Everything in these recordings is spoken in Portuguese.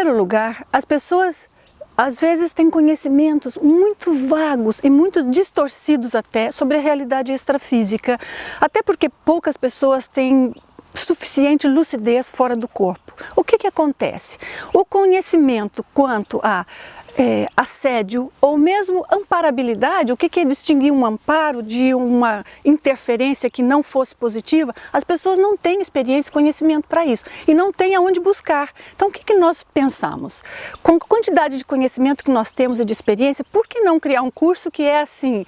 primeiro lugar, as pessoas às vezes têm conhecimentos muito vagos e muito distorcidos até sobre a realidade extrafísica, até porque poucas pessoas têm suficiente lucidez fora do corpo. O que acontece? O conhecimento quanto a assédio ou mesmo amparabilidade, o que é distinguir um amparo de uma interferência que não fosse positiva, as pessoas não têm experiência e conhecimento para isso e não têm aonde buscar. Então o que nós pensamos? Com a quantidade de conhecimento que nós temos e de experiência, por que não criar um curso que é assim,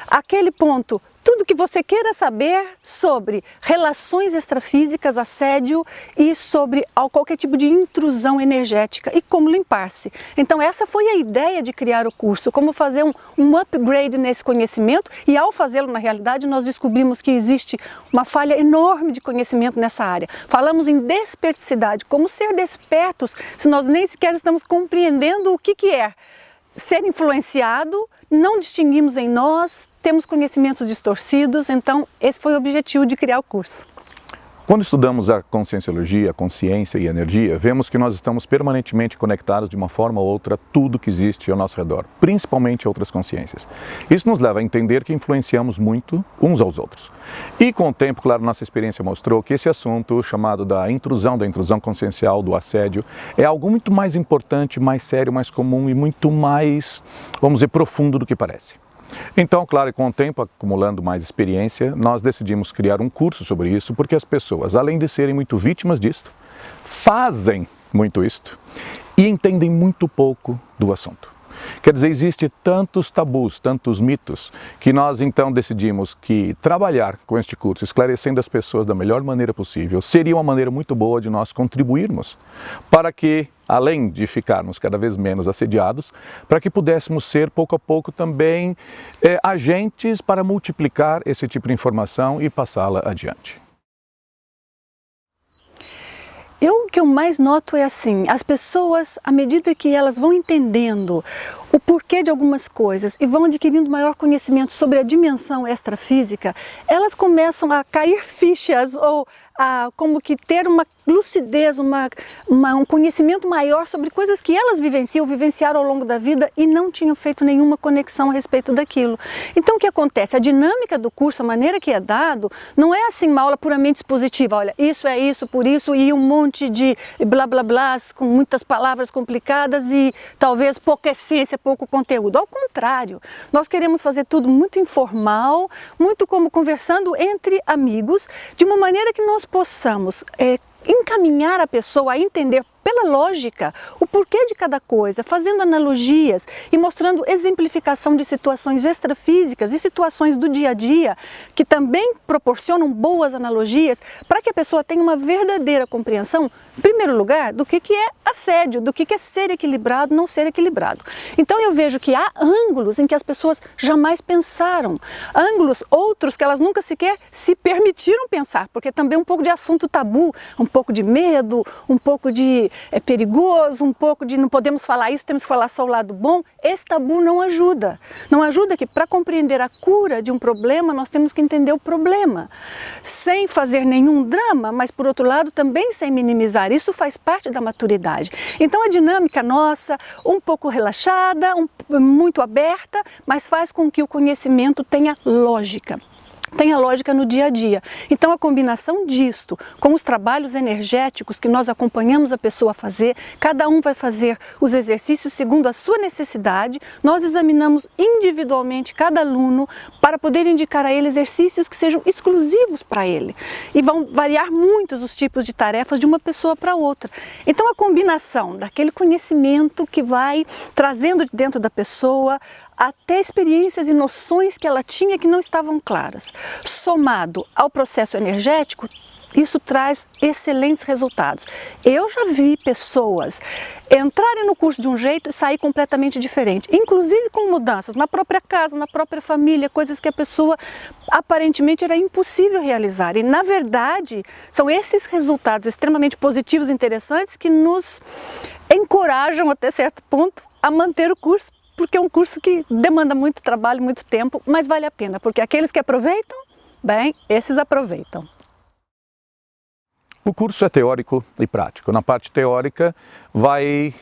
aquele ponto, tudo que você queira saber sobre relações extrafísicas, assédio e sobre qualquer tipo de intrusão energética e como limpar-se. Então essa foi a ideia de criar o curso, como fazer um upgrade nesse conhecimento, e ao fazê-lo na realidade nós descobrimos que existe uma falha enorme de conhecimento nessa área. Falamos em desperticidade, como ser despertos se nós nem sequer estamos compreendendo o que é ser influenciado, não distinguimos em nós, temos conhecimentos distorcidos, então esse foi o objetivo de criar o curso. Quando estudamos a conscienciologia, a consciência e a energia, vemos que nós estamos permanentemente conectados de uma forma ou outra a tudo que existe ao nosso redor, principalmente outras consciências. Isso nos leva a entender que influenciamos muito uns aos outros. E com o tempo, claro, nossa experiência mostrou que esse assunto, chamado da intrusão consciencial, do assédio, é algo muito mais importante, mais sério, mais comum e muito mais, vamos dizer, profundo do que parece. Então, claro, com o tempo, acumulando mais experiência, nós decidimos criar um curso sobre isso, porque as pessoas, além de serem muito vítimas disto, fazem muito isto e entendem muito pouco do assunto. Quer dizer, existe tantos tabus, tantos mitos, que nós então decidimos que trabalhar com este curso, esclarecendo as pessoas da melhor maneira possível, seria uma maneira muito boa de nós contribuirmos para que, além de ficarmos cada vez menos assediados, para que pudéssemos ser pouco a pouco também agentes para multiplicar esse tipo de informação e passá-la adiante. O que eu mais noto é assim, as pessoas, à medida que elas vão entendendo o porquê de algumas coisas e vão adquirindo maior conhecimento sobre a dimensão extrafísica, elas começam a cair fichas ou a como que ter uma lucidez, um conhecimento maior sobre coisas que elas vivenciaram ao longo da vida e não tinham feito nenhuma conexão a respeito daquilo. Então o que acontece? A dinâmica do curso, a maneira que é dado, não é assim uma aula puramente expositiva, olha, isso é isso, por isso, e um monte de blá blá blá, com muitas palavras complicadas e talvez pouca essência, pouco conteúdo. Ao contrário, nós queremos fazer tudo muito informal, muito como conversando entre amigos, de uma maneira que nós possamos encaminhar a pessoa a entender pela lógica o porquê de cada coisa, fazendo analogias e mostrando exemplificação de situações extrafísicas e situações do dia a dia que também proporcionam boas analogias para que a pessoa tenha uma verdadeira compreensão, em primeiro lugar, do que é assédio, do que é ser equilibrado, não ser equilibrado. Então eu vejo que há ângulos em que as pessoas jamais pensaram, ângulos outros que elas nunca sequer se permitiram pensar, porque também um pouco de assunto tabu, um pouco de medo, um pouco de é perigoso, um pouco de não podemos falar isso, temos que falar só o lado bom. Esse tabu não ajuda. Não ajuda que para compreender a cura de um problema, nós temos que entender o problema. Sem fazer nenhum drama, mas por outro lado também sem minimizar. Isso faz parte da maturidade. Então a dinâmica nossa, um pouco relaxada, muito aberta, mas faz com que o conhecimento tenha lógica. Tenha lógica no dia a dia. Então a combinação disto com os trabalhos energéticos que nós acompanhamos a pessoa a fazer, cada um vai fazer os exercícios segundo a sua necessidade, nós examinamos individualmente cada aluno para poder indicar a ele exercícios que sejam exclusivos para ele. E vão variar muitos os tipos de tarefas de uma pessoa para outra. Então a combinação daquele conhecimento que vai trazendo dentro da pessoa até experiências e noções que ela tinha que não estavam claras, somado ao processo energético, isso traz excelentes resultados. Eu já vi pessoas entrarem no curso de um jeito e sair completamente diferente, inclusive com mudanças na própria casa, na própria família, coisas que a pessoa aparentemente era impossível realizar. E na verdade, são esses resultados extremamente positivos e interessantes que nos encorajam até certo ponto a manter o curso, porque é um curso que demanda muito trabalho, muito tempo, mas vale a pena, porque aqueles que aproveitam, bem, esses aproveitam. O curso é teórico e prático. Na parte teórica vai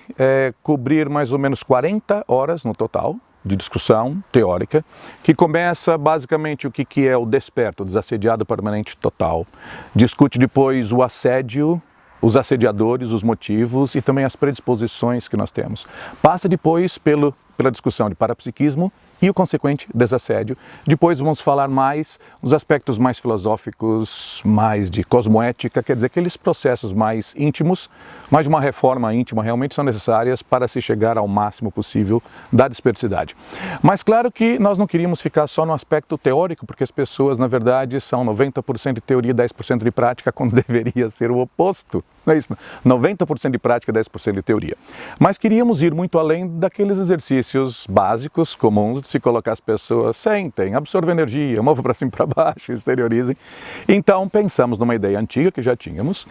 cobrir mais ou menos 40 horas no total de discussão teórica, que começa basicamente o que é o desperto, o desassediado permanente total. Discute depois o assédio, os assediadores, os motivos e também as predisposições que nós temos. Passa depois pela discussão de parapsiquismo e o consequente desassédio. Depois vamos falar mais dos aspectos mais filosóficos, mais de cosmoética, quer dizer, aqueles processos mais íntimos, mas de uma reforma íntima realmente são necessárias para se chegar ao máximo possível da dispersidade. Mas claro que nós não queríamos ficar só no aspecto teórico, porque as pessoas, na verdade, são 90% de teoria e 10% de prática, quando deveria ser o oposto. Não é isso? 90% de prática e 10% de teoria. Mas queríamos ir muito além daqueles exercícios básicos, comuns, de se colocar as pessoas, sentem, absorvam energia, movam para cima e para baixo, exteriorizem. Então pensamos numa ideia antiga que já tínhamos,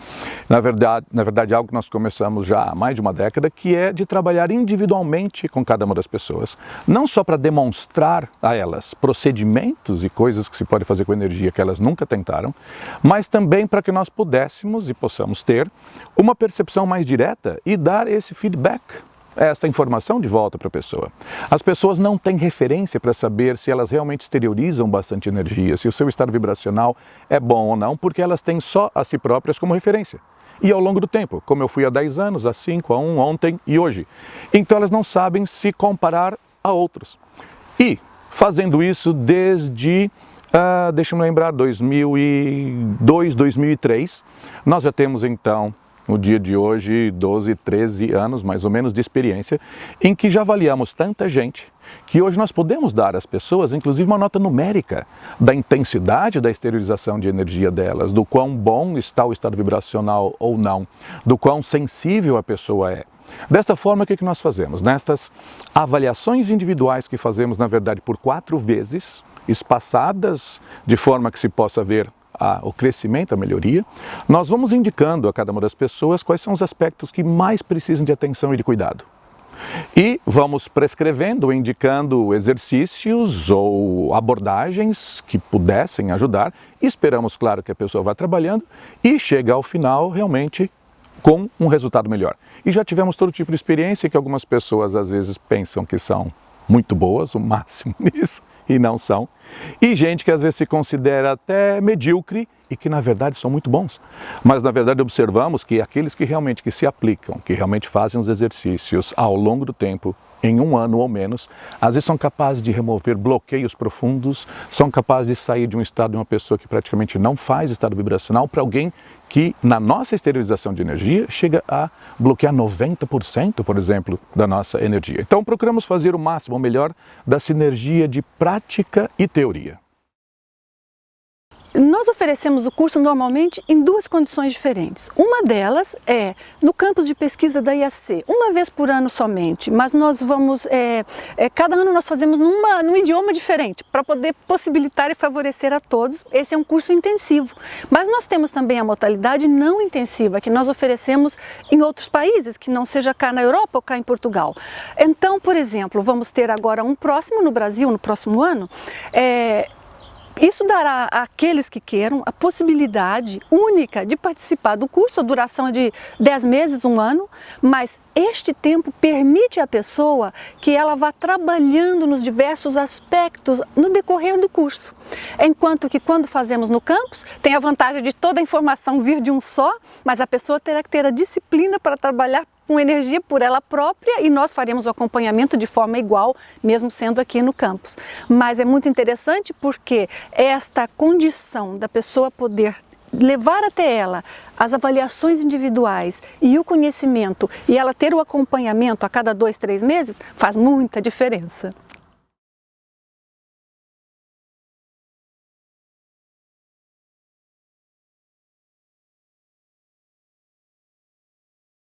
na verdade algo que nós começamos já há mais de uma década, que é de trabalhar individualmente com cada uma das pessoas. Não só para demonstrar a elas procedimentos e coisas que se pode fazer com energia que elas nunca tentaram, mas também para que nós pudéssemos e possamos ter uma percepção mais direta e dar esse feedback, essa informação de volta para a pessoa. As pessoas não têm referência para saber se elas realmente exteriorizam bastante energia, se o seu estado vibracional é bom ou não, porque elas têm só a si próprias como referência. E ao longo do tempo, como eu fui há 10 anos, há 5, há 1, ontem e hoje. Então elas não sabem se comparar a outros. E fazendo isso desde, deixa-me lembrar, 2002, 2003, nós já temos então, no dia de hoje, 12, 13 anos mais ou menos de experiência, em que já avaliamos tanta gente que hoje nós podemos dar às pessoas, inclusive, uma nota numérica da intensidade da exteriorização de energia delas, do quão bom está o estado vibracional ou não, do quão sensível a pessoa é. Desta forma, o que nós fazemos? Nestas avaliações individuais que fazemos, na verdade, por 4 vezes, espaçadas, de forma que se possa ver o crescimento, a melhoria, nós vamos indicando a cada uma das pessoas quais são os aspectos que mais precisam de atenção e de cuidado. E vamos prescrevendo ou indicando exercícios ou abordagens que pudessem ajudar e esperamos, claro, que a pessoa vá trabalhando e chegue ao final realmente com um resultado melhor. E já tivemos todo tipo de experiência que algumas pessoas às vezes pensam que são muito boas, o máximo nisso, e não são. E gente que às vezes se considera até medíocre e que na verdade são muito bons. Mas na verdade observamos que aqueles que realmente se aplicam, que realmente fazem os exercícios ao longo do tempo, em 1 ano ou menos, às vezes são capazes de remover bloqueios profundos, são capazes de sair de um estado de uma pessoa que praticamente não faz estado vibracional para alguém que, na nossa exteriorização de energia, chega a bloquear 90%, por exemplo, da nossa energia. Então procuramos fazer o máximo, o melhor, da sinergia de prática e teoria. Nós oferecemos o curso normalmente em 2 condições diferentes. Uma delas é no campus de pesquisa da IAC, uma vez por ano somente, mas nós vamos, cada ano nós fazemos num idioma diferente, para poder possibilitar e favorecer a todos. Esse é um curso intensivo, mas nós temos também a modalidade não intensiva, que nós oferecemos em outros países, que não seja cá na Europa ou cá em Portugal. Então, por exemplo, vamos ter agora um próximo no Brasil, no próximo ano. Isso dará àqueles que queiram a possibilidade única de participar do curso. A duração é de 10 meses, 1 ano, mas este tempo permite à pessoa que ela vá trabalhando nos diversos aspectos no decorrer do curso. Enquanto que quando fazemos no campus, tem a vantagem de toda a informação vir de um só, mas a pessoa terá que ter a disciplina para trabalhar com energia por ela própria e nós faremos o acompanhamento de forma igual, mesmo sendo aqui no campus. Mas é muito interessante porque esta condição da pessoa poder levar até ela as avaliações individuais e o conhecimento e ela ter o acompanhamento a cada 2, 3 meses faz muita diferença.